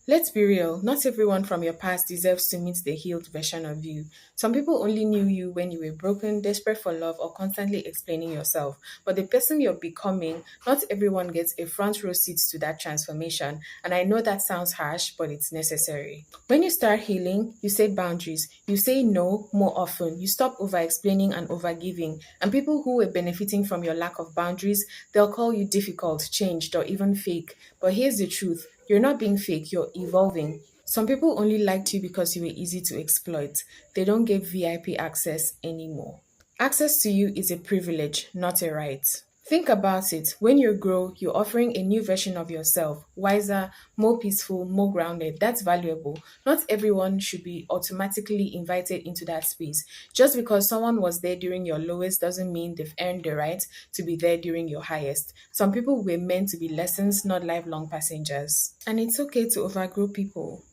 Let's be real, not everyone from your past deserves to meet the healed version of you. Some people only knew you when you were broken, desperate for love, or constantly explaining yourself. But the person you're becoming, not everyone gets a front row seat to that transformation. And I know that sounds harsh, but it's necessary. When you start healing, you set boundaries. You say no more often. You stop over explaining and over giving. And people who were benefiting from your lack of boundaries, they'll call you difficult, changed, or even fake. But here's the truth. You're not being fake, you're evolving. Some people only liked you because you were easy to exploit. They don't get VIP access anymore. Access to you is a privilege, not a right. Think about it. When you grow, you're offering a new version of yourself, wiser, more peaceful, more grounded. That's valuable. Not everyone should be automatically invited into that space. Just because someone was there during your lowest doesn't mean they've earned the right to be there during your highest. Some people were meant to be lessons, not lifelong passengers. And it's okay to overgrow people.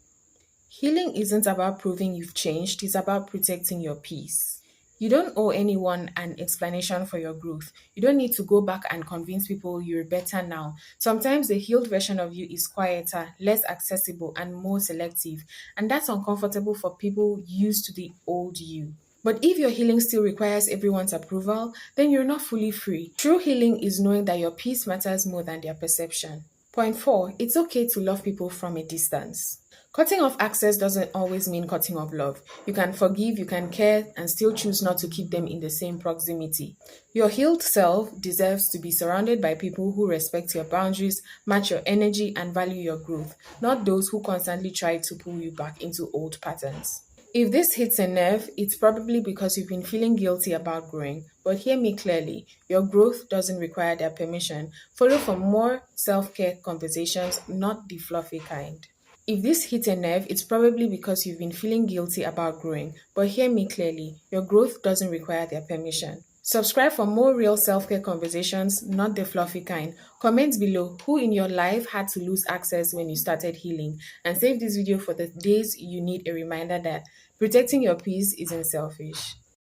Healing isn't about proving you've changed, it's about protecting your peace. You don't owe anyone an explanation for your growth. You don't need to go back and convince people you're better now. Sometimes the healed version of you is quieter, less accessible, and more selective. And that's uncomfortable for people used to the old you. But if your healing still requires everyone's approval, then you're not fully free. True healing is knowing that your peace matters more than their perception. Point 4, it's okay to love people from a distance. Cutting off access doesn't always mean cutting off love. You can forgive, you can care, and still choose not to keep them in the same proximity. Your healed self deserves to be surrounded by people who respect your boundaries, match your energy, and value your growth, not those who constantly try to pull you back into old patterns. If this hits a nerve, it's probably because you've been feeling guilty about growing. But hear me clearly, your growth doesn't require their permission. Follow for more self-care conversations, not the fluffy kind. If this hit a nerve, it's probably because you've been feeling guilty about growing. But hear me clearly, your growth doesn't require their permission. Subscribe for more real self-care conversations, not the fluffy kind. Comment below who in your life had to lose access when you started healing, and save this video for the days you need a reminder that protecting your peace isn't selfish.